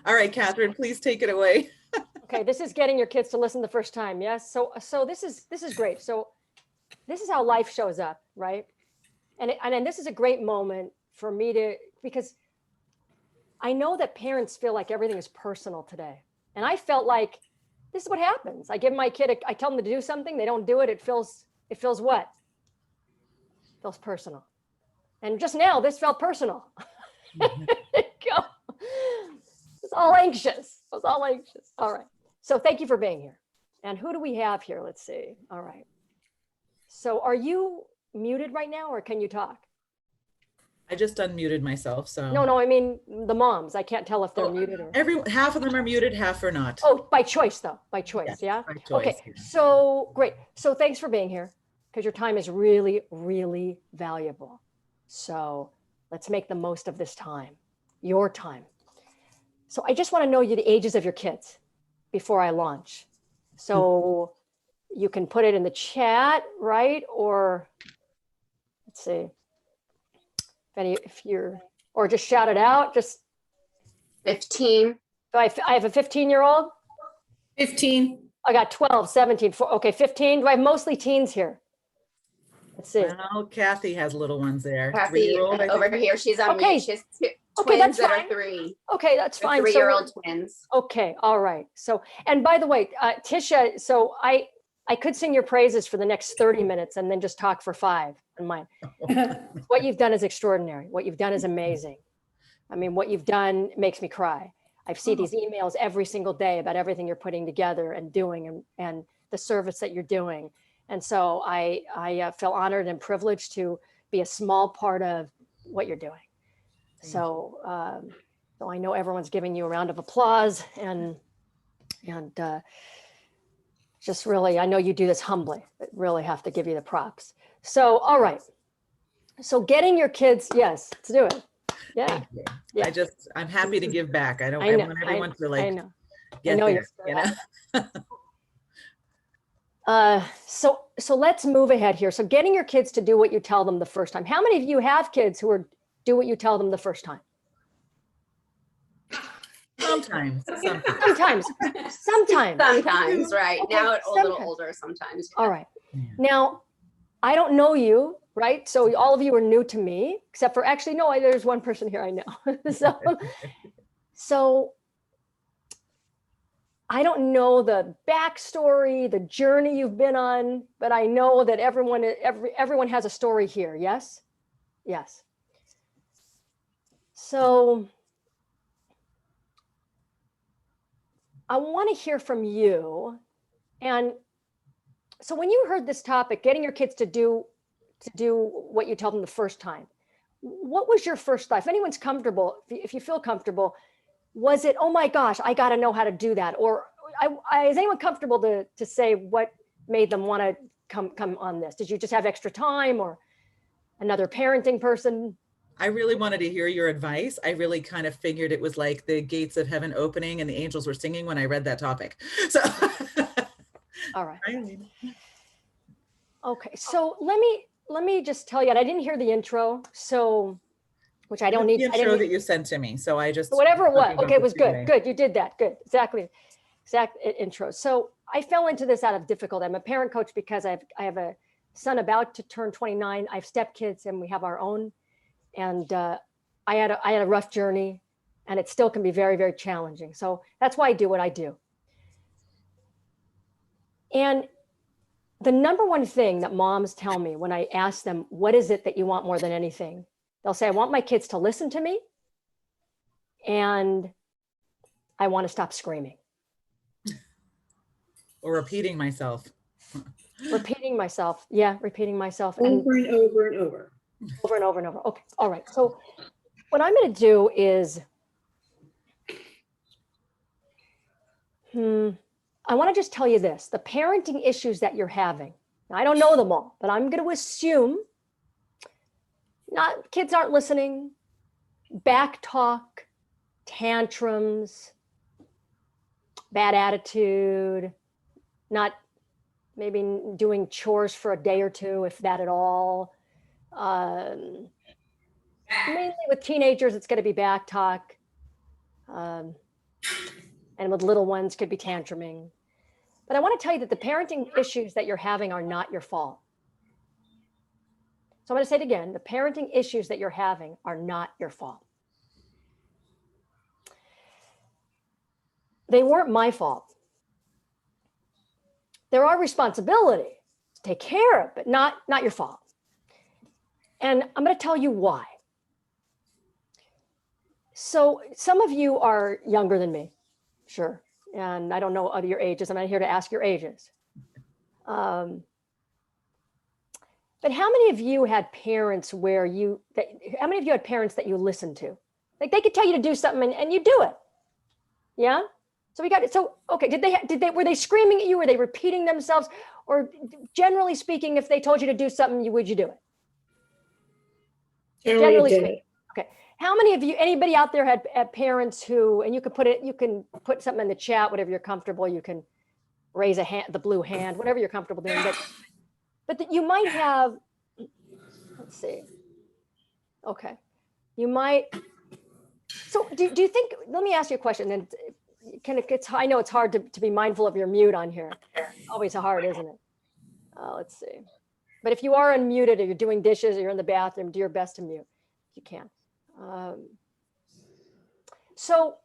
All right, Katherine, please take it away. Okay, this is getting your kids to listen the first time. Yes. So this is great. So this is how life shows up, right? And this is a great moment for me because I know that parents feel like everything is personal today. And I felt like this is what happens. I give my kid, I tell them to do something, they don't do it. It feels what? It feels personal. And just now, this felt personal. Go. It's all anxious. I was all anxious. All right. So thank you for being here. And who do we have here? Let's see. All right. So are you muted right now or can you talk? I just unmuted myself, so. No, I mean the moms. I can't tell if they're muted or. Half of them are muted, half are not. Oh, by choice though, by choice, Yes, yeah? by choice, Okay, yeah. so great. So thanks for being here because your time is really, really valuable. So let's make the most of this time, your time. So I just want to know the ages of your kids before I launch. So you can put it in the chat, right? Or let's see. If you're, or just shout it out, just 15. I have a 15-year-old. 15. I got 12, 17, okay, 15. Do I have mostly teens here? Let's see. Well, Kathy has little ones there. Kathy over here, she's on Okay. mute. She has Okay, twins that's that fine. are 3. Okay, that's fine. 3-year-old twins. Okay, all right. So, and by the way, Tisha, so I could sing your praises for the next 30 minutes and then just talk for 5 on mine. What you've done is extraordinary. What you've done is amazing. I mean, what you've done makes me cry. I've seen these emails every single day about everything you're putting together and doing and the service that you're doing. And so I feel honored and privileged to be a small part of what you're doing. So I know everyone's giving you a round of applause and just really, I know you do this humbly, but really have to give you the props. So, all right. So getting your kids, yes, let's do it. Yeah. Yeah. I'm happy to give back. I want everyone to like get there, you know? So let's move ahead here. So getting your kids to do what you tell them the first time. How many of you have kids who do what you tell them the first time? Sometimes, right. Okay, now a little older sometimes. All right. Now, I don't know you, right? So all of you are new to me, except for actually, no, there's one person here I know. So I don't know the backstory, the journey you've been on, but I know that everyone has a story here. Yes? Yes. So I want to hear from you. And so when you heard this topic, getting your kids to do what you tell them the first time, what was your first thought? If anyone's comfortable, if you feel comfortable, was it, oh my gosh, I got to know how to do that? Or is anyone comfortable to say what made them want to come on this? Did you just have extra time or another parenting person? I really wanted to hear your advice. I really kind of figured it was like the gates of heaven opening and the angels were singing when I read that topic. So, all right. Okay, so let me just tell you, I didn't hear the intro, so which I don't need. The intro that you sent to me, so I just whatever it was. Okay, it was good. Good, you did that. Good, exact intro. So I fell into this out of difficulty. I'm a parent coach because I have a son about to turn 29. I have stepkids, and we have our own. And I had a rough journey, and it still can be very, very challenging. So that's why I do what I do. And the number one thing that moms tell me when I ask them, what is it that you want more than anything? They'll say, I want my kids to listen to me, and I want to stop screaming. Or repeating myself. Repeating myself. Yeah, repeating myself. Over and over and over. Over and over and over. Okay. All right. So what I'm going to do is, I want to just tell you this, the parenting issues that you're having. Now, I don't know them all, but I'm going to assume kids aren't listening, back talk, tantrums, bad attitude, not maybe doing chores for a day or two, if that at all. Mainly with teenagers, it's going to be back talk. and with little ones could be tantruming. But I want to tell you that the parenting issues that you're having are not your fault. So I'm going to say it again. The parenting issues that you're having are not your fault. They weren't my fault. They're our responsibility to take care of, but not your fault. And I'm going to tell you why. So some of you are younger than me, sure. And I don't know other your ages. I'm not here to ask your ages. But how many of you had parents how many of you had parents that you listened to? Like they could tell you to do something and you do it. Yeah. So we got it. So, okay. Were they screaming at you? Were they repeating themselves? Or generally speaking, if they told you to do something, would you do it? Generally speaking. Okay. How many of you, anybody out there had parents who, and you can put something in the chat, whatever you're comfortable, you can raise a hand, the blue hand, whatever you're comfortable doing, but that you might have, let's see. Okay. You might, so do you think, let me ask you a question, and I know it's hard to be mindful of your mute on here. Always hard, isn't it? Let's see. But if you are unmuted or you're doing dishes or you're in the bathroom, do your best to mute if you can. So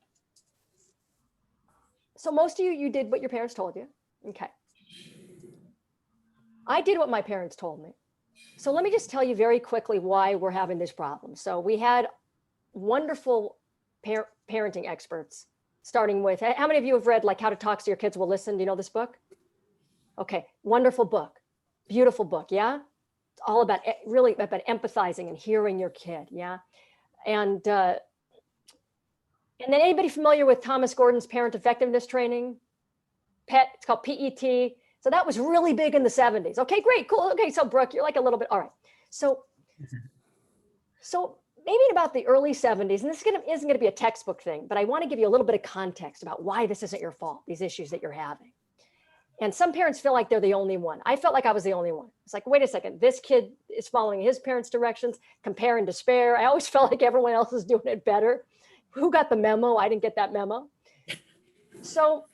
most of you did what your parents told you. Okay. I did what my parents told me. So let me just tell you very quickly why we're having this problem. So we had wonderful parenting experts, starting with, how many of you have read like How to Talk So Your Kids Will Listen? Do you know this book? Okay, wonderful book, beautiful book, yeah? It's all about really about empathizing and hearing your kid, yeah? And then anybody familiar with Thomas Gordon's parent effectiveness training? PET, it's called PET. So that was really big in the 70s. Okay, great, cool. Okay, so Brooke, you're like a little bit, all right. So maybe in about the early 70s, and this isn't gonna be a textbook thing, but I wanna give you a little bit of context about why this isn't your fault, these issues that you're having. And some parents feel like they're the only one. I felt like I was the only one. It's like, wait a second, this kid is following his parents' directions, compare and despair. I always felt like everyone else is doing it better. Who got the memo? I didn't get that memo. So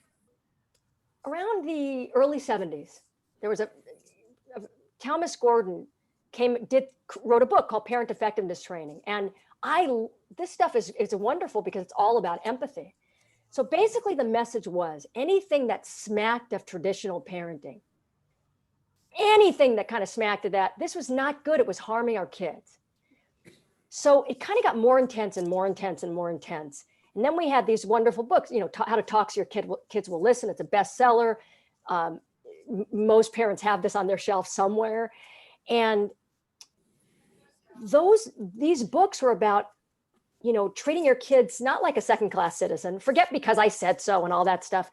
around the early 70s, there was Thomas Gordon wrote a book called Parent Effectiveness Training. And this stuff is wonderful because it's all about empathy. So basically the message was anything that smacked of traditional parenting, anything that kind of smacked of that, this was not good. It was harming our kids. So it kind of got more intense and more intense and more intense. And then we had these wonderful books, How to Talk So Your Kids Will Listen. It's a bestseller. Most parents have this on their shelf somewhere. And these books were about, treating your kids not like a second-class citizen. Forget because I said so and all that stuff.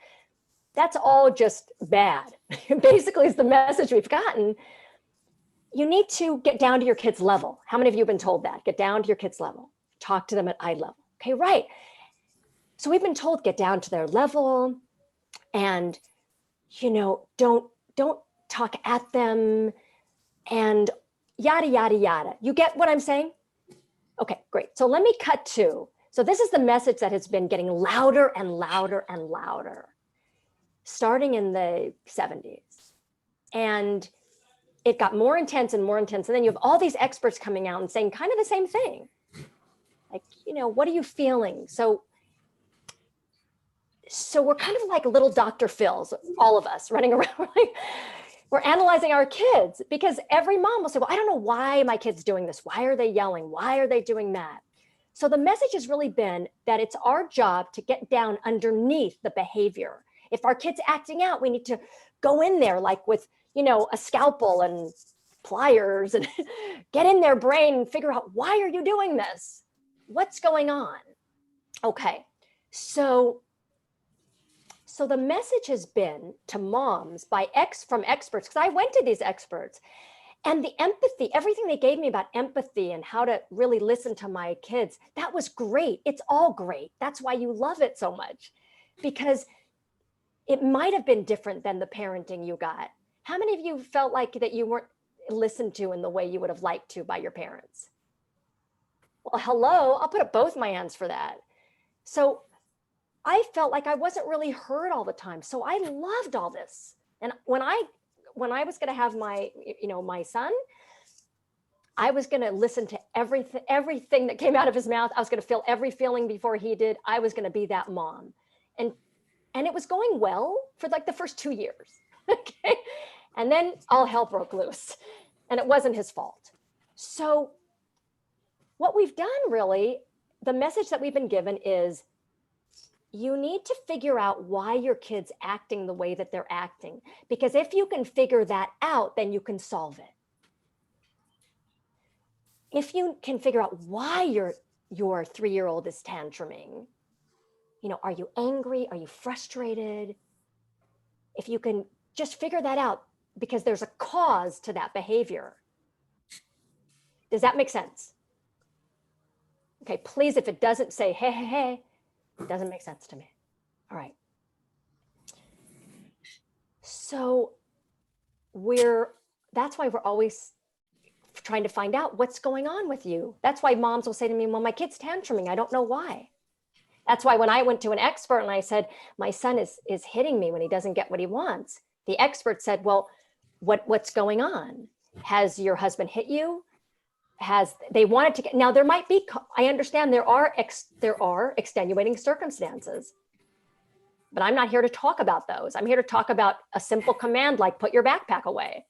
That's all just bad. Basically, it's the message we've gotten. You need to get down to your kids' level. How many of you have been told that? Get down to your kids' level. Talk to them at eye level. Okay, right. So we've been told get down to their level and, don't talk at them and yada, yada, yada. You get what I'm saying? Okay, great. So let me cut to, so this is the message that has been getting louder and louder and louder, starting in the 70s. And it got more intense and more intense. And then you have all these experts coming out and saying kind of the same thing. Like, what are you feeling? So we're kind of like little Dr. Phils, all of us running around, like, we're analyzing our kids because every mom will say, well, I don't know why my kid's doing this. Why are they yelling? Why are they doing that? So the message has really been that it's our job to get down underneath the behavior. If our kid's acting out, we need to go in there like with, a scalpel and pliers and get in their brain and figure out, why are you doing this? What's going on? Okay, so the message has been to moms from experts, because I went to these experts, and the empathy, everything they gave me about empathy and how to really listen to my kids, that was great. It's all great. That's why you love it so much, because it might have been different than the parenting you got. How many of you felt like that you weren't listened to in the way you would have liked to by your parents? Well, hello, I'll put up both my hands for that. So I felt like I wasn't really heard all the time. So I loved all this. And when I was going to have my, my son, I was going to listen to everything that came out of his mouth. I was going to feel every feeling before he did. I was going to be that mom. And it was going well for like the first 2 years. Okay. And then all hell broke loose, and it wasn't his fault. So what we've done, really, the message that we've been given is, you need to figure out why your kid's acting the way that they're acting. Because if you can figure that out, then you can solve it. If you can figure out why your 3-year-old is tantruming, are you angry? Are you frustrated? If you can just figure that out, because there's a cause to that behavior. Does that make sense? Okay, please, if it doesn't, say, hey, it doesn't make sense to me. All right. So that's why we're always trying to find out what's going on with you. That's why moms will say to me, well, my kid's tantruming. I don't know why. That's why when I went to an expert and I said, my son is hitting me when he doesn't get what he wants, the expert said, well, what's going on? Has your husband hit you? They wanted to get, now there might be, I understand there are extenuating circumstances, but I'm not here to talk about those. I'm here to talk about a simple command like put your backpack away.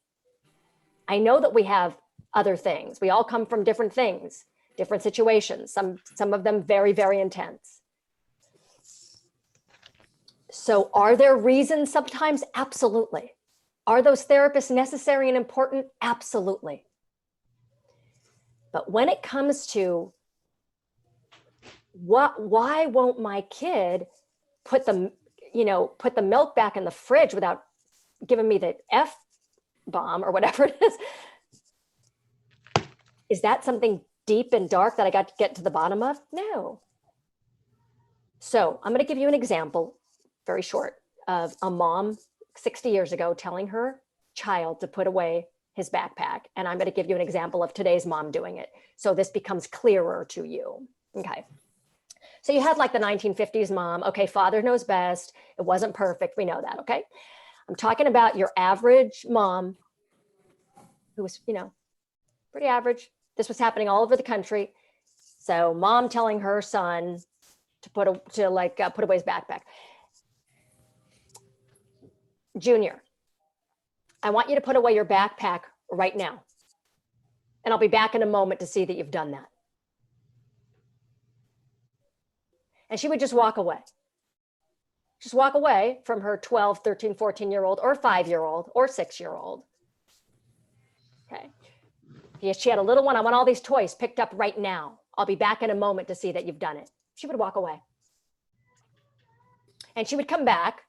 I know that we have other things. We all come from different things, different situations, some of them very, very intense. So are there reasons sometimes? Absolutely. Are those therapists necessary and important? Absolutely. But when it comes to why won't my kid put the milk back in the fridge without giving me the F bomb or whatever it is that something deep and dark that I got to get to the bottom of? No. So I'm going to give you an example, very short, of a mom 60 years ago telling her child to put away his backpack. And I'm going to give you an example of today's mom doing it, so this becomes clearer to you. Okay. So you had like the 1950s mom. Okay, father knows best. It wasn't perfect. We know that. Okay. I'm talking about your average mom who was, pretty average. This was happening all over the country. So mom telling her son to put away his backpack. Junior, I want you to put away your backpack right now. And I'll be back in a moment to see that you've done that. And she would just walk away. Just walk away from her 12, 13, 14-year-old or 5-year-old or 6-year-old. Okay. Yes, she had a little one. I want all these toys picked up right now. I'll be back in a moment to see that you've done it. She would walk away. And she would come back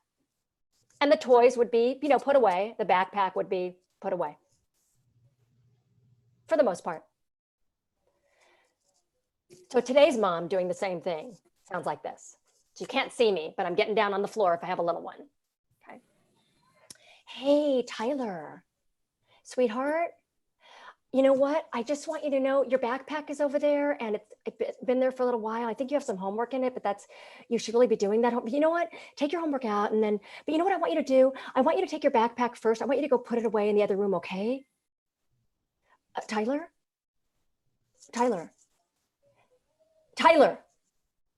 and the toys would be, put away. The backpack would be put away. For the most part. So today's mom doing the same thing sounds like this. So you can't see me, but I'm getting down on the floor if I have a little one. Okay. Hey, Tyler, sweetheart, you know what? I just want you to know your backpack is over there and it's been there for a little while. I think you have some homework in it, but you should really be doing that. You know what? Take your homework out but you know what I want you to do? I want you to take your backpack first. I want you to go put it away in the other room, okay? Tyler,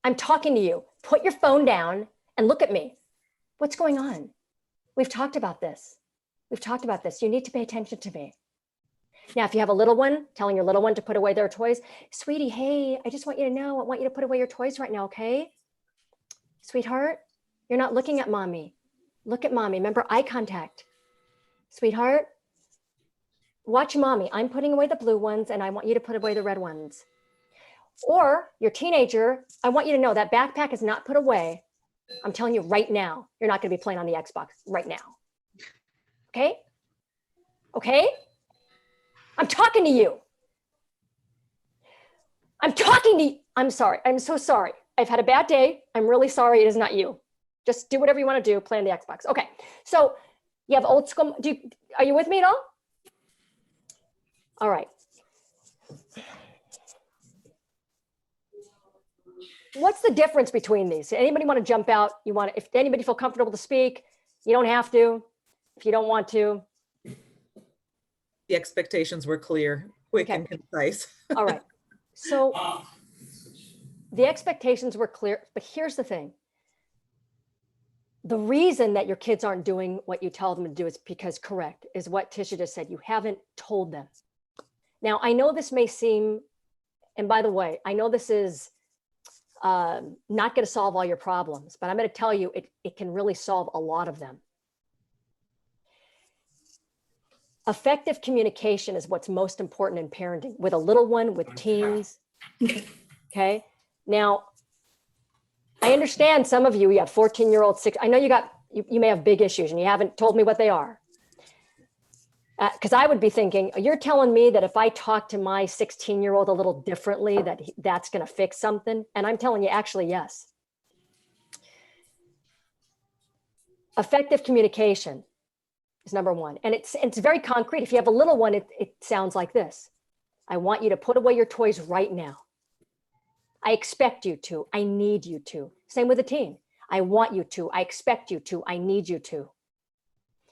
I'm talking to you. Put your phone down and look at me. What's going on? We've talked about this. You need to pay attention to me. Now, if you have a little one, telling your little one to put away their toys, sweetie, hey, I just want you to know, I want you to put away your toys right now, okay? Sweetheart, you're not looking at mommy. Look at mommy. Remember, eye contact. Sweetheart, watch mommy. I'm putting away the blue ones and I want you to put away the red ones. Or your teenager, I want you to know that backpack is not put away. I'm telling you right now, you're not going to be playing on the Xbox right now. Okay? Okay? I'm talking to you. I'm sorry. I'm so sorry. I've had a bad day. I'm really sorry. It is not you. Just do whatever you want to do. Play on the Xbox. Okay. So you have old school. Are you with me at all? All right. What's the difference between these? Anybody want to jump out? If anybody feel comfortable to speak, you don't have to. If you don't want to. The expectations were clear, quick Okay. and concise. All right. So the expectations were clear, but here's the thing. The reason that your kids aren't doing what you tell them to do is because, correct, is what Tisha just said. You haven't told them. Now, I know this may seem, and by the way, I know this is not going to solve all your problems, but I'm going to tell you it can really solve a lot of them. Effective communication is what's most important in parenting with a little one, with teens. Okay. Now, I understand some of you have 14-year-old, I know you may have big issues and you haven't told me what they are. Because I would be thinking, you're telling me that if I talk to my 16-year-old a little differently, that's going to fix something. And I'm telling you, actually, yes. Effective communication is number one. And it's very concrete. If you have a little one, it sounds like this. I want you to put away your toys right now. I expect you to. I need you to. Same with a teen. I want you to. I expect you to. I need you to.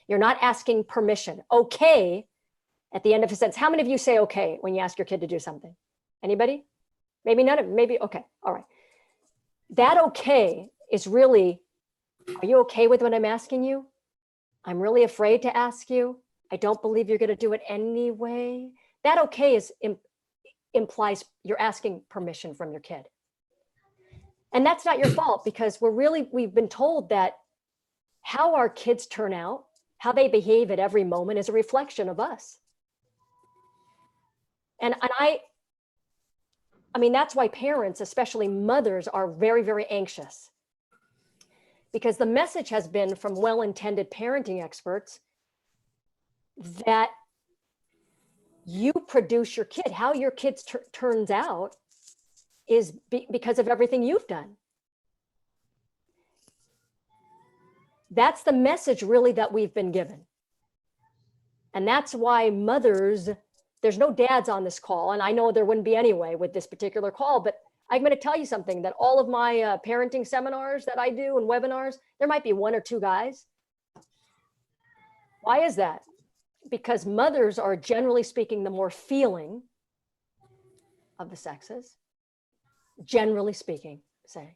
You're not asking permission. Okay, at the end of a sentence. How many of you say okay when you ask your kid to do something? Anybody? Maybe none of them. Maybe okay. All right. That okay is really, are you okay with what I'm asking you? I'm really afraid to ask you. I don't believe you're going to do it anyway. That okay implies you're asking permission from your kid. And that's not your fault, because we've been told that how our kids turn out, how they behave at every moment is a reflection of us. And I mean, that's why parents, especially mothers, are very, very anxious, because the message has been from well-intended parenting experts that you produce your kid. How your kid turns out is because of everything you've done. That's the message really that we've been given. And that's why mothers, there's no dads on this call, and I know there wouldn't be anyway with this particular call, but I'm going to tell you something, that all of my parenting seminars that I do and webinars, there might be one or two guys. Why is that? Because mothers are, generally speaking, the more feeling of the sexes, generally speaking, say.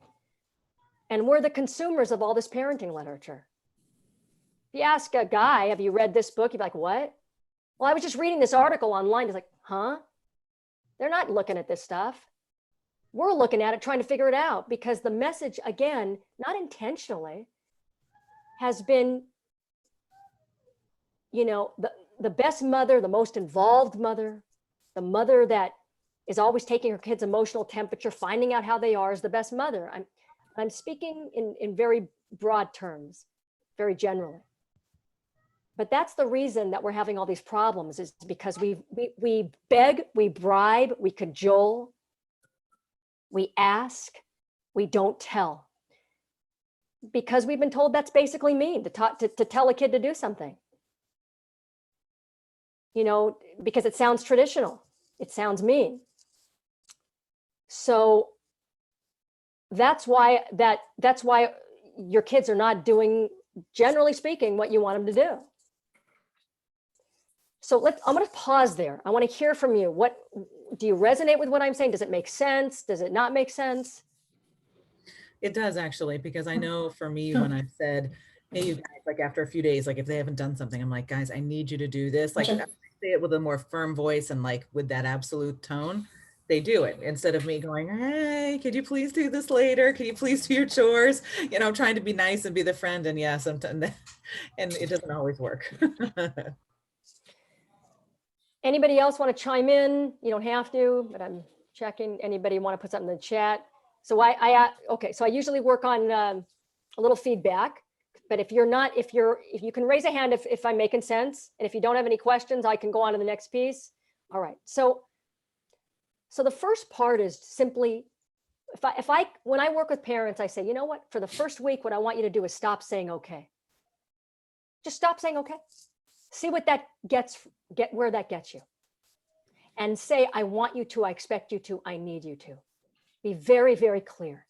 And we're the consumers of all this parenting literature. If you ask a guy, have you read this book? You'd be like, what? Well, I was just reading this article online. He's like, huh? They're not looking at this stuff. We're looking at it, trying to figure it out, because the message, again, not intentionally, has been, you know, the best mother, the most involved mother, the mother that is always taking her kids' emotional temperature, finding out how they are, is the best mother. I'm speaking in very broad terms, very generally. But that's the reason that we're having all these problems, is because we beg, we bribe, we cajole, we ask, we don't tell. Because we've been told that's basically mean, to tell a kid to do something. You know, because it sounds traditional, it sounds mean. So that's why your kids are not doing, generally speaking, what you want them to do. So I'm going to pause there. I want to hear from you. What do you resonate with what I'm saying? Does it make sense? Does it not make sense? It does, actually, because I know for me, when I've said, hey, you guys, like after a few days, like if they haven't done something, I'm like, guys, I need you to do this. Like I say it with a more firm voice and like with that absolute tone, they do it, instead of me going, hey, could you please do this later? Could you please do your chores? You know, trying to be nice and be the friend. And yeah, sometimes, and it doesn't always work. Anybody else want to chime in? You don't have to, but I'm checking. Anybody want to put something in the chat? So okay. So I usually work on a little feedback, but if you can raise a hand if I'm making sense, and if you don't have any questions, I can go on to the next piece. All right. So the first part is simply, when I work with parents, I say, you know what, for the first week, what I want you to do is stop saying okay. Just stop saying okay. See what that where that gets you. And say, I want you to, I expect you to, I need you to. Be very, very clear.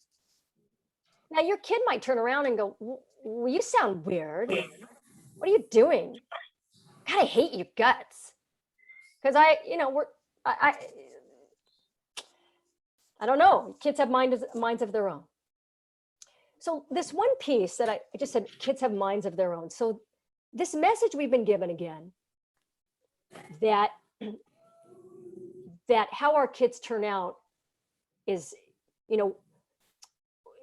Now your kid might turn around and go, you sound weird. What are you doing? God, I hate you guts. Because I don't know. Kids have minds of their own. So this one piece that I just said, kids have minds of their own. So this message we've been given again, that how our kids turn out is,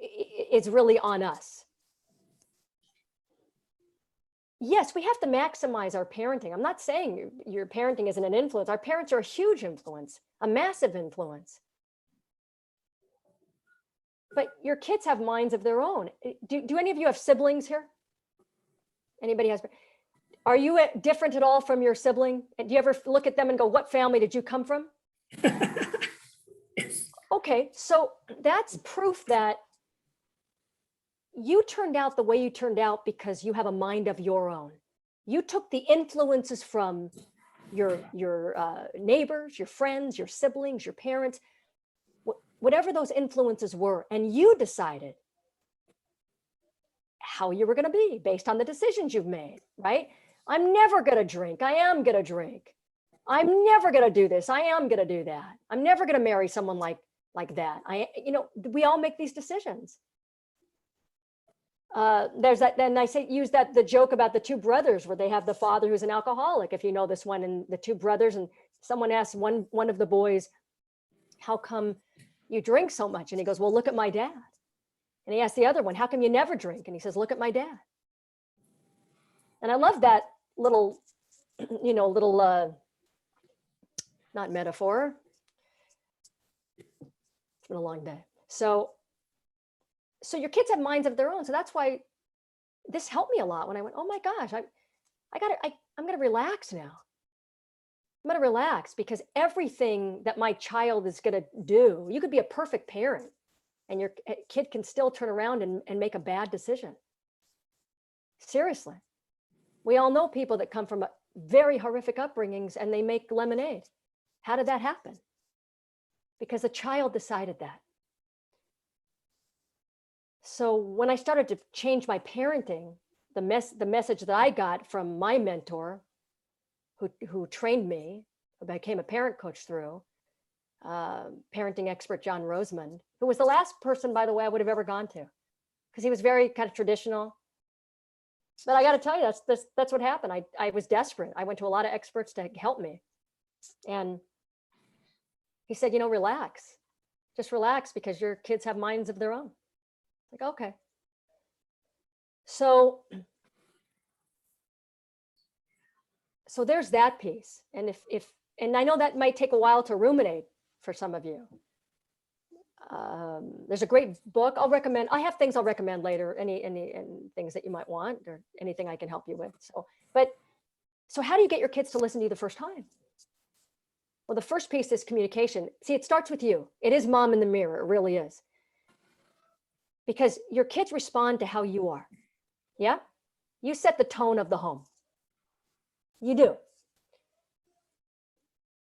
it's really on us. Yes, we have to maximize our parenting. I'm not saying your parenting isn't an influence. Our parents are a huge influence, a massive influence. But your kids have minds of their own. Do any of you have siblings here? Anybody has? Are you different at all from your sibling? And do you ever look at them and go, what family did you come from? Okay, so that's proof that you turned out the way you turned out because you have a mind of your own. You took the influences from your neighbors, your friends, your siblings, your parents, whatever those influences were, and you decided how you were going to be based on the decisions you've made, right? I'm never going to drink. I am going to drink. I'm never going to do this. I am going to do that. I'm never going to marry someone like that. We all make these decisions. There's that, then I use the joke about the two brothers where they have the father who's an alcoholic, if you know this one, and the two brothers, and someone asks one of the boys, how come you drink so much? And he goes, well, look at my dad. And he asks the other one, how come you never drink? And he says, look at my dad. And I love that little, not metaphor. It's been a long day. So your kids have minds of their own. So that's why this helped me a lot when I went, oh my gosh, I'm going to relax now. I'm going to relax because everything that my child is going to do, you could be a perfect parent and your kid can still turn around and make a bad decision. Seriously. We all know people that come from very horrific upbringings and they make lemonade. How did that happen? Because a child decided that. So when I started to change my parenting, the message that I got from my mentor, who trained me, who became a parent coach through, parenting expert John Rosemond, who was the last person, by the way, I would have ever gone to, because he was very kind of traditional. But I got to tell you, that's what happened. I was desperate. I went to a lot of experts to help me, and he said, relax, just relax, because your kids have minds of their own. Like, okay. So there's that piece. And and I know that might take a while to ruminate for some of you. There's a great book I'll recommend. I have things I'll recommend later, any things that you might want or anything I can help you with. So how do you get your kids to listen to you the first time? Well, the first piece is communication. See, it starts with you. It is mom in the mirror. It really is. Because your kids respond to how you are. Yeah? You set the tone of the home. You do.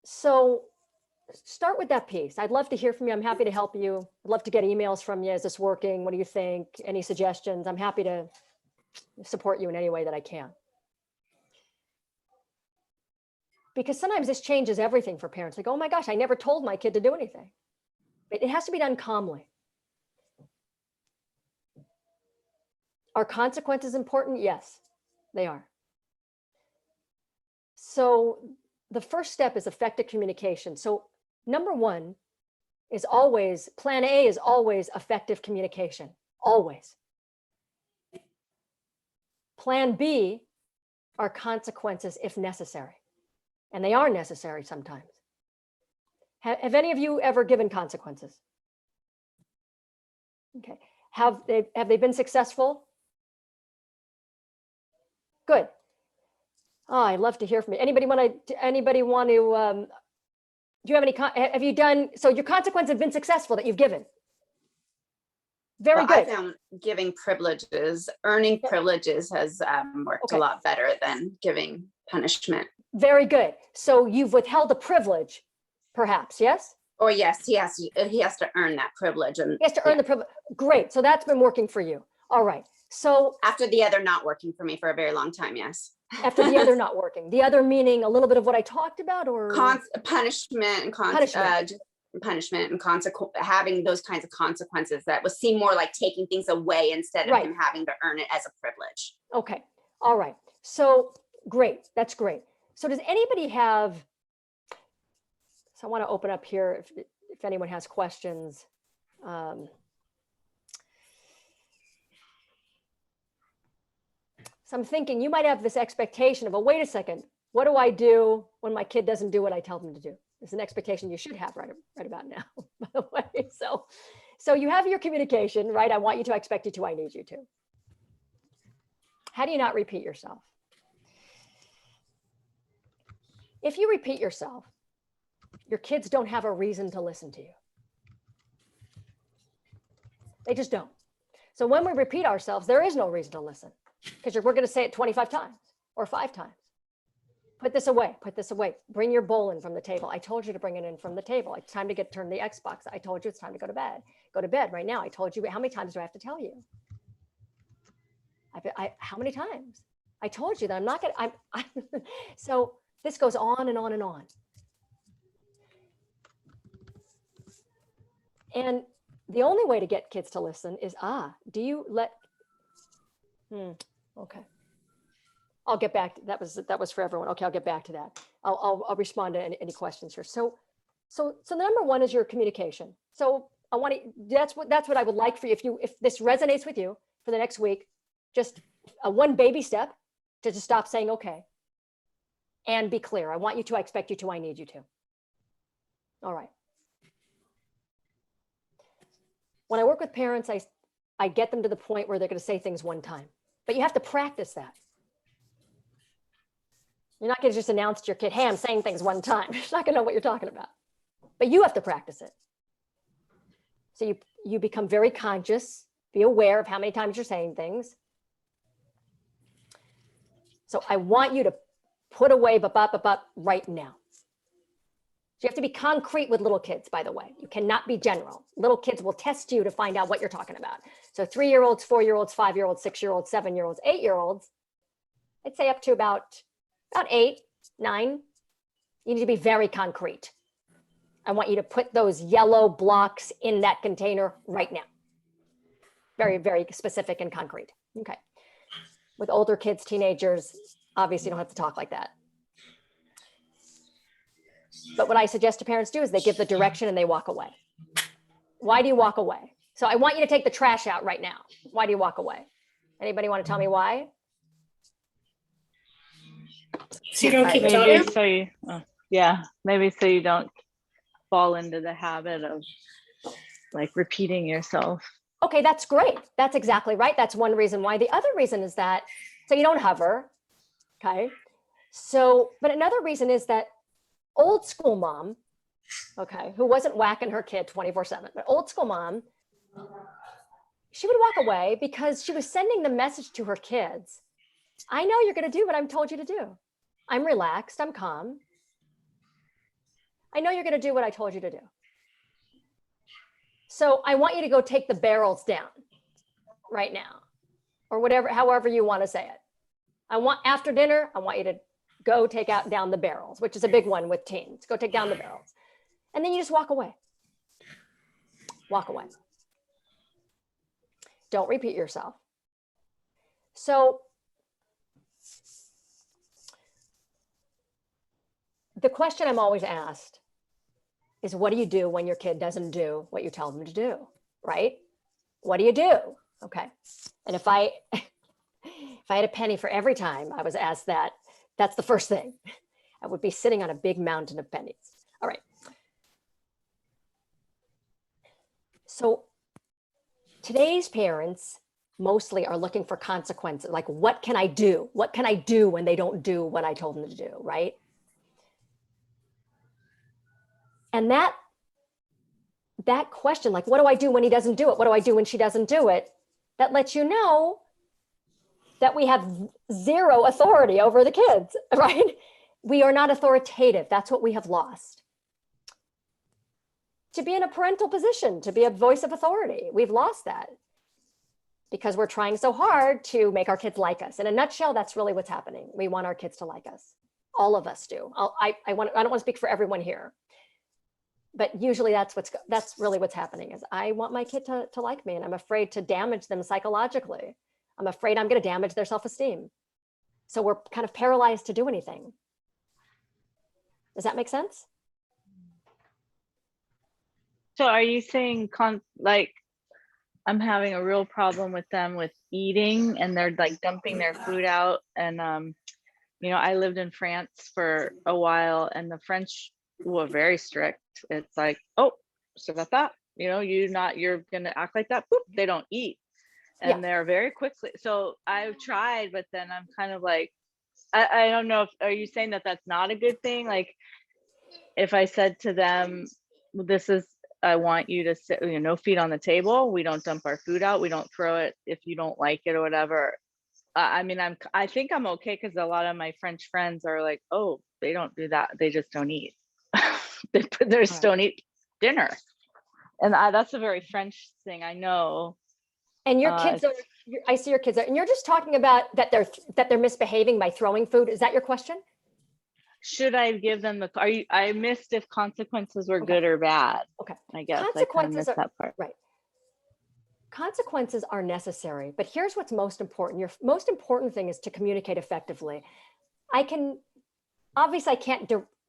So start with that piece. I'd love to hear from you. I'm happy to help you. I'd love to get emails from you. Is this working? What do you think? Any suggestions? I'm happy to support you in any way that I can. Because sometimes this changes everything for parents. Like, oh my gosh, I never told my kid to do anything. But it has to be done calmly. Are consequences important? Yes, they are. So the first step is effective communication. So number one is always, plan A is always effective communication, always. Plan B are consequences if necessary. And they are necessary sometimes. Have any of you ever given consequences? Okay. Have they been successful? Good. Oh, I'd love to hear from you. Anybody want to, do you have any, have you done, so your consequences have been successful that you've given? Very Well, good. I found giving privileges, earning privileges has worked a lot better than giving punishment. Very good. So you've withheld a privilege, perhaps, yes? Or yes, he has to earn that privilege, and He has to earn the privilege. Great. So that's been working for you. All right. So after the other not working for me for a very long time, yes. after the other not working, the other meaning a little bit of what I talked about, or Punishment and punishment. punishment and having those kinds of consequences that would seem more like taking things away instead of Right. him having to earn it as a privilege. Okay. All right. So great. That's great. So does anybody have, so I want to open up here if anyone has questions. So I'm thinking you might have this expectation of, oh, wait a second, what do I do when my kid doesn't do what I tell them to do? It's an expectation you should have right about now, by the way. So you have your communication, right? I want you to, I expect you to, I need you to. How do you not repeat yourself? If you repeat yourself, your kids don't have a reason to listen to you. They just don't. So when we repeat ourselves, there is no reason to listen, because we're going to say it 25 times or 5 times. Put this away, put this away. Bring your bowl in from the table. I told you to bring it in from the table. It's time to turn the Xbox. I told you it's time to go to bed. Go to bed right now. I told you, how many times do I have to tell you? How many times? I told you that I'm not going to, so this goes on and on and on. And the only way to get kids to listen is, do you let, okay. I'll get back. That was for everyone. Okay, I'll get back to that. I'll respond to any questions here. So the number one is your communication. So I want to. That's what I would like for you. If this resonates with you for the next week, just one baby step to just stop saying okay, and be clear. I want you to. I expect you to. I need you to. All right. When I work with parents, I get them to the point where they're going to say things one time, but you have to practice that. You're not going to just announce to your kid, hey, I'm saying things one time. You're not going to know what you're talking about, but you have to practice it. So you become very conscious, be aware of how many times you're saying things. So I want you to put away right now. So you have to be concrete with little kids, by the way. You cannot be general. Little kids will test you to find out what you're talking about. So 3-year-olds, 4-year-olds, 5-year-olds, 6-year-olds, 7-year-olds, 8-year-olds, I'd say up to about 8, 9, you need to be very concrete. I want you to put those yellow blocks in that container right now. Very, very specific and concrete. Okay. With older kids, teenagers, obviously you don't have to talk like that. But what I suggest to parents do is they give the direction and they walk away. Why do you walk away? So I want you to take the trash out right now. Why do you walk away? Anybody want to tell me why? So you don't keep Maybe talking? so you, maybe so you don't fall into the habit of like repeating yourself. Okay, that's great. That's exactly right. That's one reason why. The other reason is that, so you don't hover, okay? So, but another reason is that old school mom, okay, who wasn't whacking her kid 24/7, but old school mom, she would walk away because she was sending the message to her kids, I know you're going to do what I'm told you to do. I'm relaxed, I'm calm. I know you're going to do what I told you to do. So I want you to go take the barrels down right now, or whatever, however you want to say it. After dinner, I want you to go take down the barrels, which is a big one with teens. Go take down the barrels. And then you just walk away. Walk away. Don't repeat yourself. So the question I'm always asked is, what do you do when your kid doesn't do what you tell them to do, right? What do you do? Okay. And if I had a penny for every time I was asked that, that's the first thing. I would be sitting on a big mountain of pennies. All right. So today's parents mostly are looking for consequences. Like, what can I do? What can I do when they don't do what I told them to do, right? And that question, like, what do I do when he doesn't do it? What do I do when she doesn't do it? That lets you know that we have zero authority over the kids, right? We are not authoritative. That's what we have lost. to be in a parental position, to be a voice of authority. We've lost that because we're trying so hard to make our kids like us. In a nutshell, that's really what's happening. We want our kids to like us. All of us do. I don't want to speak for everyone here, but usually that's really what's happening is I want my kid to like me, and I'm afraid to damage them psychologically. I'm afraid I'm going to damage their self-esteem. So we're kind of paralyzed to do anything. Does that make sense? So are you saying like I'm having a real problem with them with eating and they're like dumping their food out? And you know, I lived in France for a while and the French were very strict. It's like, oh, so that's that, you know, you're gonna act like that. Boop, they don't eat. And they're very quickly. So I've tried, but then I'm kind of like, I don't know if, are you saying that that's not a good thing? Like if I said to them, this is, I want you to sit, you know, no feet on the table. We don't dump our food out. We don't throw it if you don't like it or whatever. I mean, I think I'm okay because a lot of my French friends are like, oh, they don't do that. They just don't eat. they just don't eat dinner. And that's a very French thing, I know. And your kids are, I see your kids are, and you're just talking about that they're misbehaving by throwing food. Is that your question? Should I give them I missed if consequences were good or bad. Okay. I guess Consequences I missed that part. Right. Consequences are necessary, but here's what's most important. Your most important thing is to communicate effectively. I can't,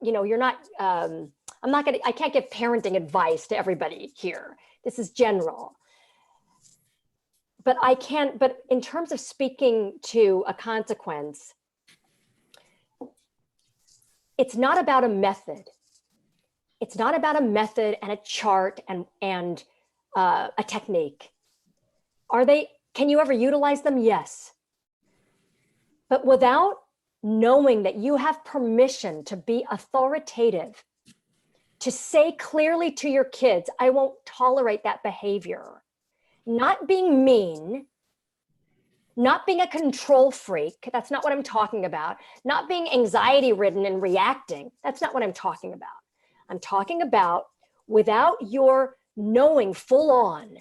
you know, you're not, I can't give parenting advice to everybody here. This is general. But but in terms of speaking to a consequence, it's not about a method. It's not about a method and a chart and a technique. Can you ever utilize them? Yes. But without knowing that you have permission to be authoritative, to say clearly to your kids, I won't tolerate that behavior. Not being mean, not being a control freak. That's not what I'm talking about. Not being anxiety ridden and reacting. That's not what I'm talking about. I'm talking about without your knowing full on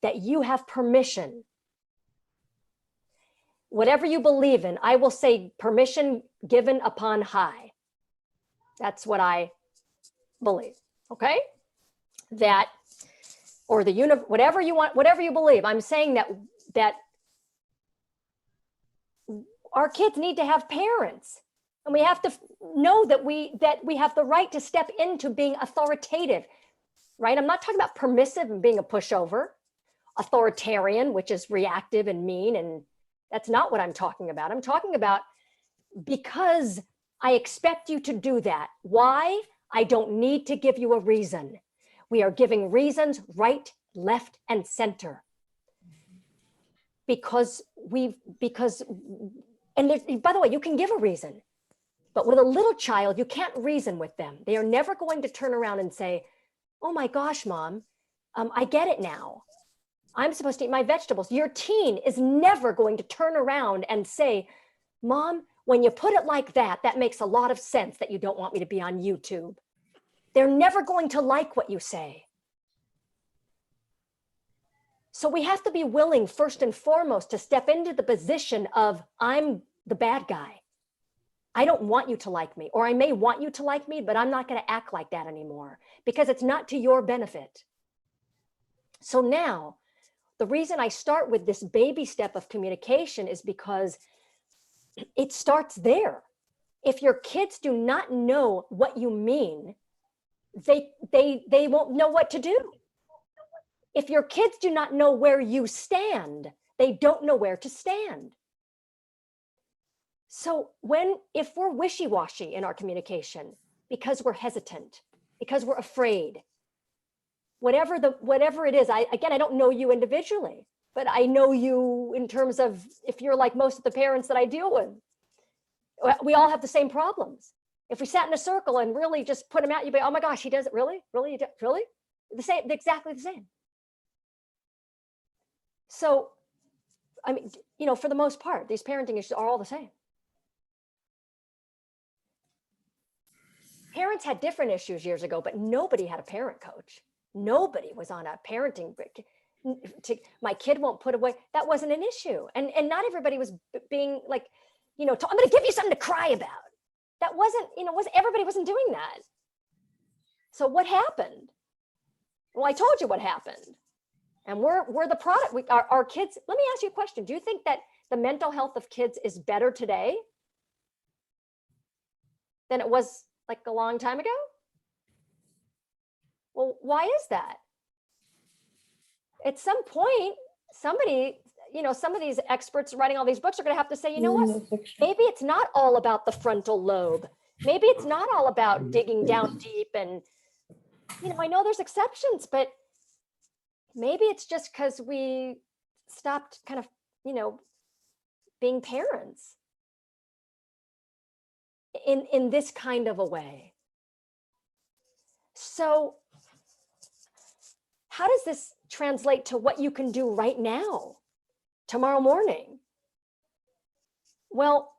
that you have permission. Whatever you believe in, I will say permission given upon high. That's what I believe, okay? That, or the universe, whatever you want, whatever you believe. I'm saying that our kids need to have parents, and we have to know that we have the right to step into being authoritative, right? I'm not talking about permissive and being a pushover, authoritarian, which is reactive and mean, and that's not what I'm talking about. I'm talking about because I expect you to do that. Why? I don't need to give you a reason. We are giving reasons right, left, and center. Because and by the way, you can give a reason, but with a little child, you can't reason with them. They are never going to turn around and say, oh my gosh, mom, I get it now. I'm supposed to eat my vegetables. Your teen is never going to turn around and say, mom, when you put it like that, that makes a lot of sense that you don't want me to be on YouTube. They're never going to like what you say. So we have to be willing, first and foremost, to step into the position of I'm the bad guy. I don't want you to like me, or I may want you to like me, but I'm not going to act like that anymore because it's not to your benefit. So now, the reason I start with this baby step of communication is because it starts there. If your kids do not know what you mean, they won't know what to do. If your kids do not know where you stand, they don't know where to stand. So if we're wishy-washy in our communication because we're hesitant, because we're afraid, whatever it is, I don't know you individually, but I know you in terms of if you're like most of the parents that I deal with. We all have the same problems. If we sat in a circle and really just put them out, you'd be, oh my gosh, he does it, really? Really? Really? The same, exactly the same. So, I mean, you know, for the most part, these parenting issues are all the same. Parents had different issues years ago, but nobody had a parent coach. Nobody was on a parenting break. My kid won't put away. That wasn't an issue. And not everybody was being like, I'm going to give you something to cry about. That wasn't, everybody wasn't doing that. So what happened? Well, I told you what happened. And we're the product. Our kids, let me ask you a question. Do you think that the mental health of kids is better today than it was like a long time ago? Well, why is that? At some point, somebody, some of these experts writing all these books are going to have to say, you know what? Maybe it's not all about the frontal lobe. Maybe it's not all about digging down deep. And, I know there's exceptions, but maybe it's just because we stopped kind of, being parents in this kind of a way. So how does this translate to what you can do right now, tomorrow morning? Well,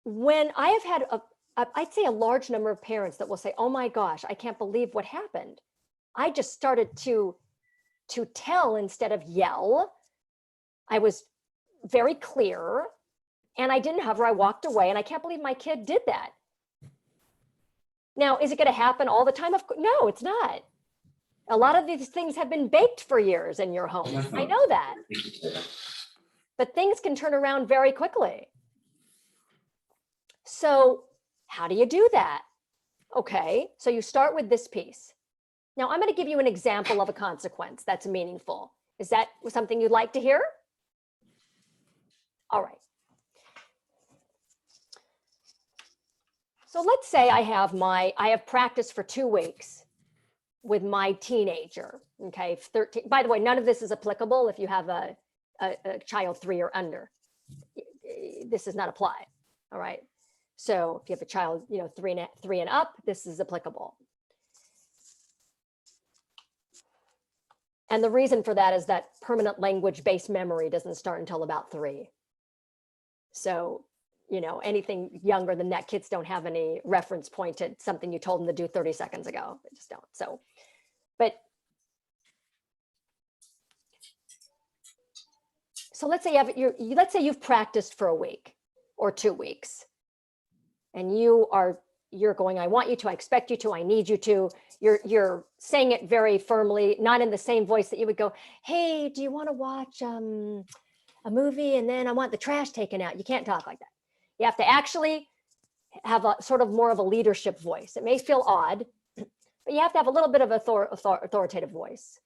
when I have had I'd say a large number of parents that will say, oh my gosh, I can't believe what happened. I just started to tell instead of yell. I was very clear and I didn't hover, I walked away, and I can't believe my kid did that. Now, is it going to happen all the time? No, it's not. A lot of these things have been baked for years in your home. I know that. But things can turn around very quickly. So how do you do that? Okay, so you start with this piece. Now, I'm going to give you an example of a consequence that's meaningful. Is that something you'd like to hear? All right. So let's say I have practice for 2 weeks with my teenager, okay, 13. By the way, none of this is applicable if you have a child 3 or under. This does not apply, all right? So if you have a child, 3 and up, this is applicable. And the reason for that is that permanent language-based memory doesn't start until about 3. So, anything younger than that, kids don't have any reference point to something you told them to do 30 seconds ago. They just don't. So, so let's say let's say you've practiced for a week or 2 weeks, and you're going, I want you to, I expect you to, I need you to. You're saying it very firmly, not in the same voice that you would go, hey, do you want to watch a movie and then I want the trash taken out? You can't talk like that. You have to actually have a sort of more of a leadership voice. It may feel odd, but you have to have a little bit of authoritative voice,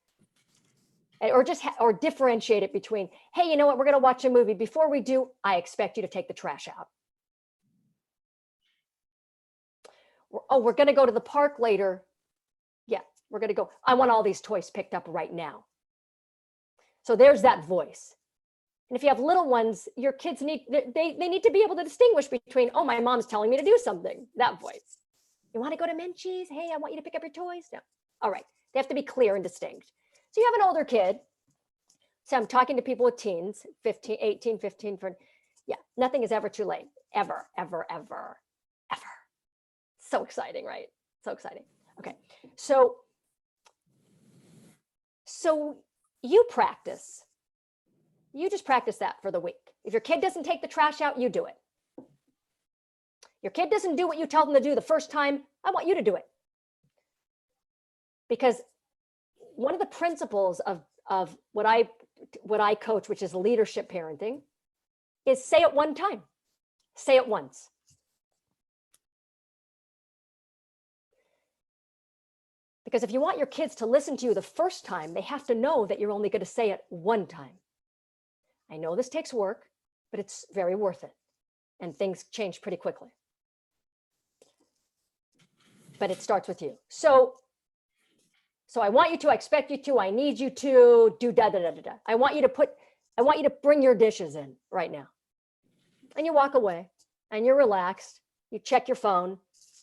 or differentiate it between, hey, you know what, we're going to watch a movie. Before we do, I expect you to take the trash out. Oh, we're going to go to the park later. Yeah, we're going to go. I want all these toys picked up right now. So there's that voice. And if you have little ones, your kids need to be able to distinguish between, oh, my mom's telling me to do something, that voice. You want to go to Menchie's? Hey, I want you to pick up your toys. No. All right. They have to be clear and distinct. So you have an older kid. So I'm talking to people with teens, 15, 18, 15. Nothing is ever too late. Ever, ever, ever, ever. So exciting, right? So exciting. Okay. So you practice. You just practice that for the week. If your kid doesn't take the trash out, you do it. Your kid doesn't do what you tell them to do the first time, I want you to do it. Because one of the principles of what I coach, which is leadership parenting, is say it one time. Say it once. Because if you want your kids to listen to you the first time, they have to know that you're only going to say it one time. I know this takes work, but it's very worth it. And things change pretty quickly. But it starts with you. So I want you to, I expect you to, I need you to do da da da da da. I want you to bring your dishes in right now. And you walk away and you're relaxed. You check your phone,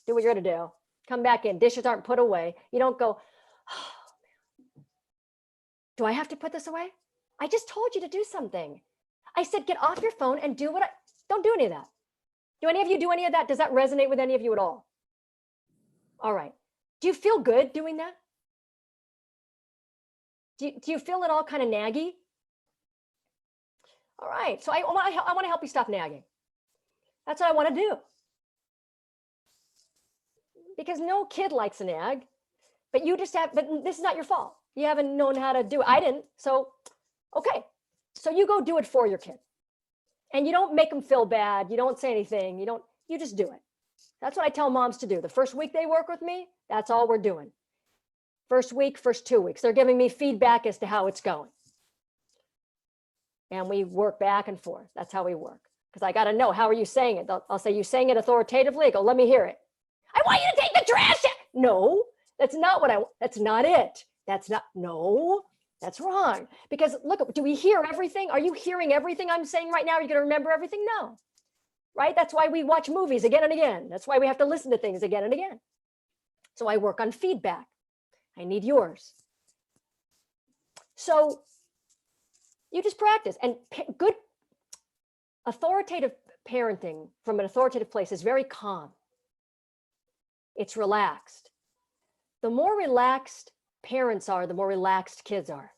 do what you're going to do. Come back in, dishes aren't put away. You don't go, oh, man. Do I have to put this away? I just told you to do something. I said, get off your phone and don't do any of that. Do any of you do any of that? Does that resonate with any of you at all? All right. Do you feel good doing that? Do you feel it all kind of naggy? All right. So I want to help you stop nagging. That's what I want to do. Because no kid likes a nag, but this is not your fault. You haven't known how to do it. I didn't. So, okay. So you go do it for your kid. And you don't make them feel bad. You don't say anything. You just do it. That's what I tell moms to do. The first week they work with me, that's all we're doing. First week, first 2 weeks, they're giving me feedback as to how it's going. And we work back and forth. That's how we work. Because I got to know, how are you saying it? I'll say, you saying it authoritatively? I go, let me hear it. I want you to take the trash out. No, that's not that's not it. No, that's wrong. Because look, do we hear everything? Are you hearing everything I'm saying right now? Are you going to remember everything? No, right? That's why we watch movies again and again. That's why we have to listen to things again and again. So I work on feedback. I need yours. So you just practice. And good authoritative parenting from an authoritative place is very calm. It's relaxed. The more relaxed parents are, the more relaxed kids are.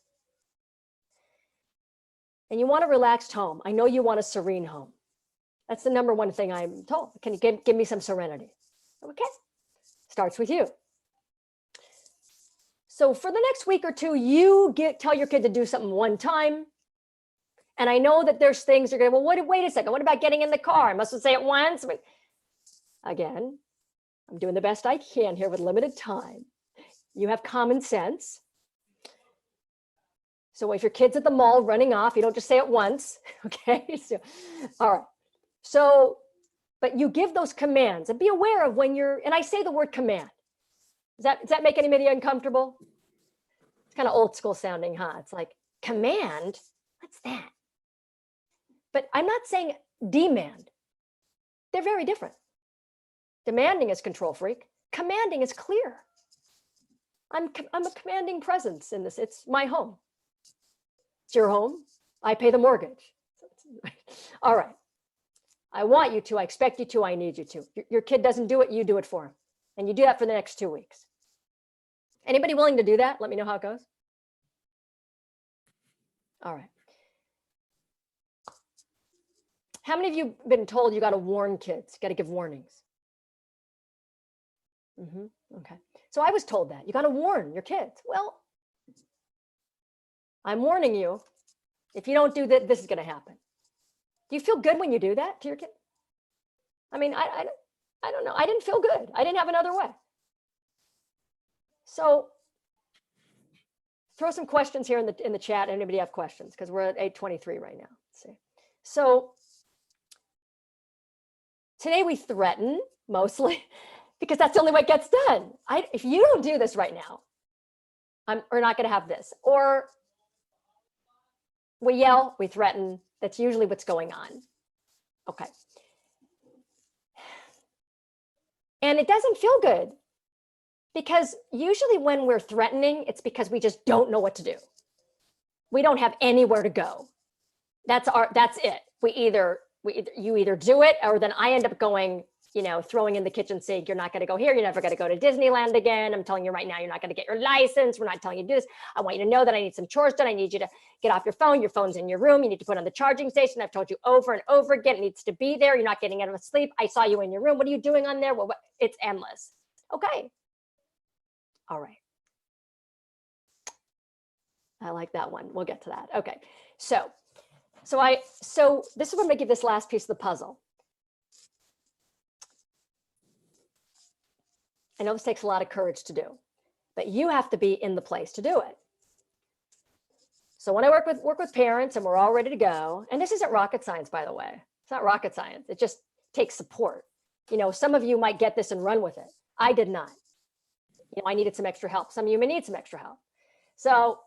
And you want a relaxed home. I know you want a serene home. That's the number one thing I'm told. Can you give me some serenity? Okay. Starts with you. So for the next week or two, tell your kid to do something one time. And I know that there's things you're going to, well, wait a second. What about getting in the car? I must say it once. But again, I'm doing the best I can here with limited time. You have common sense. So if your kid's at the mall running off, you don't just say it once. Okay. So, all right. So, but you give those commands and be aware of when and I say the word command. Does that make anybody uncomfortable? It's kind of old school sounding, huh? It's like, command? What's that? But I'm not saying demand. They're very different. Demanding is control freak. Commanding is clear. I'm a commanding presence in this. It's my home. It's your home. I pay the mortgage. All right. I want you to. I expect you to. I need you to. Your kid doesn't do it. You do it for him. And you do that for the next 2 weeks. Anybody willing to do that? Let me know how it goes. All right. How many of you been told you got to warn kids? Got to give warnings? Okay. So I was told that. You got to warn your kids. Well, I'm warning you. If you don't do that, this is going to happen. Do you feel good when you do that to your kid? I mean, I don't know. I didn't feel good. I didn't have another way. So throw some questions here in the chat. Anybody have questions? Because we're at 8:23 right now. Let's see. So today we threaten mostly because that's the only way it gets done. If you don't do this right now, we're not going to have this. Or we yell, we threaten. That's usually what's going on. Okay. And it doesn't feel good because usually when we're threatening, it's because we just don't know what to do. We don't have anywhere to go. That's it. You either do it or then I end up going, throwing in the kitchen sink. You're not going to go here. You're never going to go to Disneyland again. I'm telling you right now, you're not going to get your license. We're not telling you to do this. I want you to know that I need some chores done. I need you to get off your phone. Your phone's in your room. You need to put on the charging station. I've told you over and over again, it needs to be there. You're not getting out of sleep. I saw you in your room. What are you doing on there? Well, it's endless. Okay. All right. I like that one. We'll get to that. Okay. So this is where I'm going to give this last piece of the puzzle. I know this takes a lot of courage to do, but you have to be in the place to do it. So when I work with parents and we're all ready to go, and this isn't rocket science, by the way, it's not rocket science. It just takes support. Some of you might get this and run with it. I did not. I needed some extra help. Some of you may need some extra help. So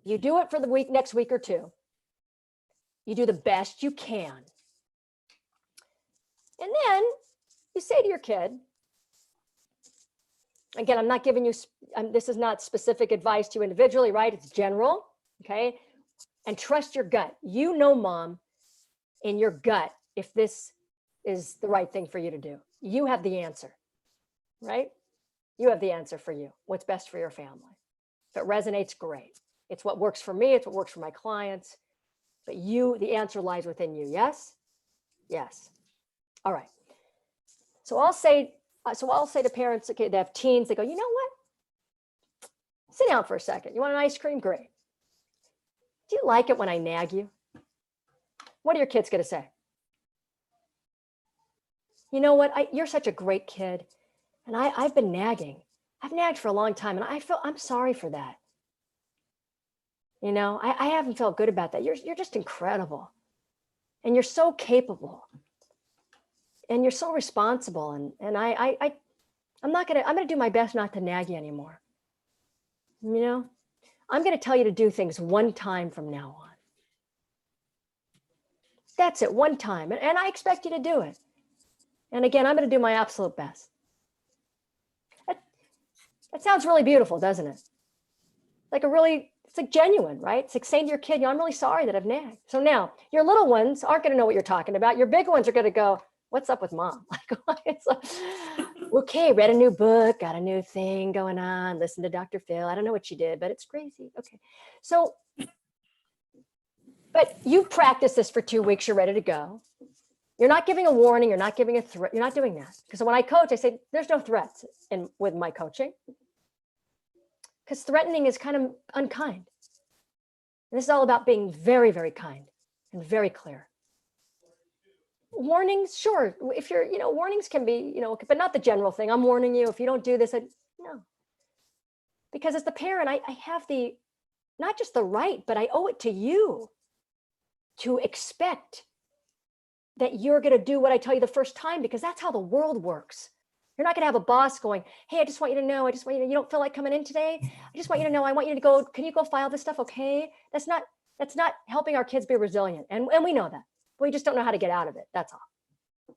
you do it for the next week or two. You do the best you can. And then you say to your kid, again, I'm not giving you, this is not specific advice to you individually, right? It's general, okay? And trust your gut. Mom, in your gut, if this is the right thing for you to do. You have the answer. right? You have the answer for you, what's best for your family. If it resonates, great. It's what works for me, it's what works for my clients. But you, the answer lies within you, yes? Yes. All right. So I'll say to parents, okay, they have teens, they go, you know what? Sit down for a second. You want an ice cream? Great. Do you like it when I nag you? What are your kids going to say? You know what? You're such a great kid. And I've been nagging. I've nagged for a long time. And I'm sorry for that. You know, I haven't felt good about that. You're just incredible. And you're so capable. And you're so responsible. And I'm going to do my best not to nag you anymore. You know, I'm going to tell you to do things one time from now on. That's it, one time. And I expect you to do it. And again, I'm going to do my absolute best. That sounds really beautiful, doesn't it? It's like genuine, right? It's like saying to your kid, you know, I'm really sorry that I've nagged. So now your little ones aren't going to know what you're talking about. Your big ones are going to go, what's up with mom? It's like, okay, read a new book, got a new thing going on, listen to Dr. Phil. I don't know what she did, but it's crazy. Okay. So, but you practice this for 2 weeks, you're ready to go. You're not giving a warning, you're not giving a threat, you're not doing that. Because when I coach, I say, there's no threats with my coaching. Because threatening is kind of unkind. And this is all about being very, very kind and very clear. Warnings, sure. If you're, warnings can be, but not the general thing. I'm warning you, if you don't do this, no. Because as the parent, I have not just the right, but I owe it to you to expect that you're going to do what I tell you the first time, because that's how the world works. You're not going to have a boss going, hey, I just want you to know, you don't feel like coming in today. I just want you to know, I want you to go, can you go file this stuff? Okay. That's not helping our kids be resilient. And we know that. We just don't know how to get out of it. That's all.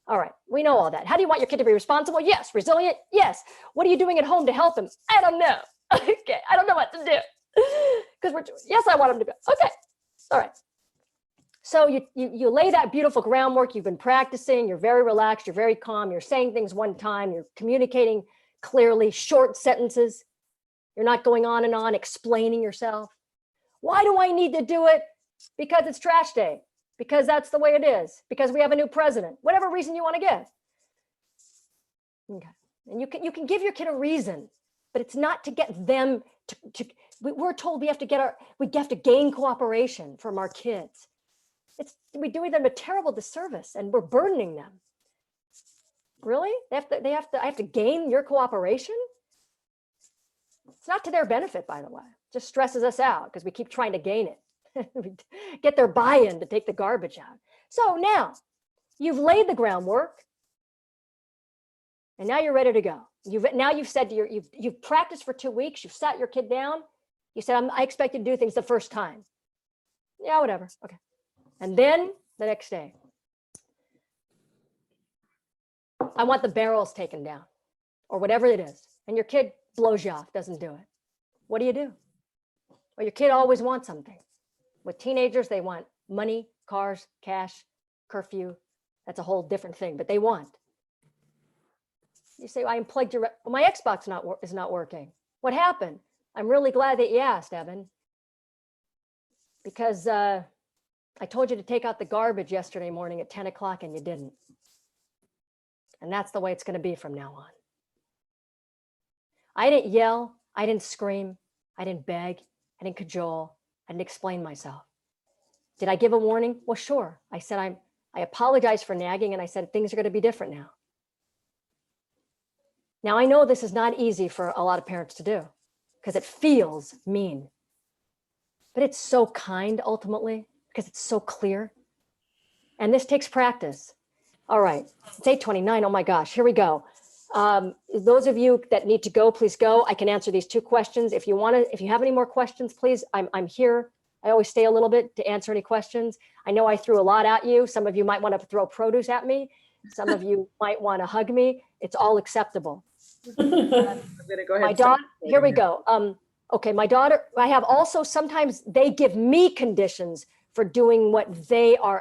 All right. We know all that. How do you want your kid to be responsible? Yes. Resilient? Yes. What are you doing at home to help him? I don't know. Okay. I don't know what to do. Because yes, I want him to go. Okay. All right. So you lay that beautiful groundwork. You've been practicing. You're very relaxed. You're very calm. You're saying things one time. You're communicating clearly, short sentences. You're not going on and on explaining yourself. Why do I need to do it? Because it's trash day. Because that's the way it is. Because we have a new president. Whatever reason you want to give. Okay. And you can give your kid a reason, but it's not to get them to we're told we have to gain cooperation from our kids. We're doing them a terrible disservice, and we're burdening them. Really? I have to gain your cooperation? It's not to their benefit, by the way. It just stresses us out because we keep trying to gain it. We get their buy-in to take the garbage out. So now you've laid the groundwork, and now you're ready to go. You've said you've practiced for 2 weeks. You've sat your kid down. You said, I expect you to do things the first time. Yeah, whatever. Okay. And then the next day, I want the barrels taken down or whatever it is. And your kid blows you off, doesn't do it. What do? Well, your kid always wants something. With teenagers, they want money, cars, cash, curfew. That's a whole different thing, but they want. You say, I unplugged my Xbox is not working. What happened? I'm really glad that you asked, Evan, because I told you to take out the garbage yesterday morning at 10 o'clock and you didn't. And that's the way it's going to be from now on. I didn't yell. I didn't scream. I didn't beg. I didn't cajole. I didn't explain myself. Did I give a warning? Well, sure. I said, I apologize for nagging, and I said, things are going to be different now. Now, I know this is not easy for a lot of parents to do because it feels mean, but it's so kind ultimately because it's so clear. And this takes practice. All right, it's 8:29. Oh my gosh, here we go. Those of you that need to go, please go. I can answer these 2 questions. If you have any more questions, please, I'm here. I always stay a little bit to answer any questions. I know I threw a lot at you. Some of you might want to throw produce at me. Some of you might want to hug me. It's all acceptable. I'm gonna go ahead. My daughter, here we go. Okay, my daughter, I have also, sometimes they give me conditions for doing what they are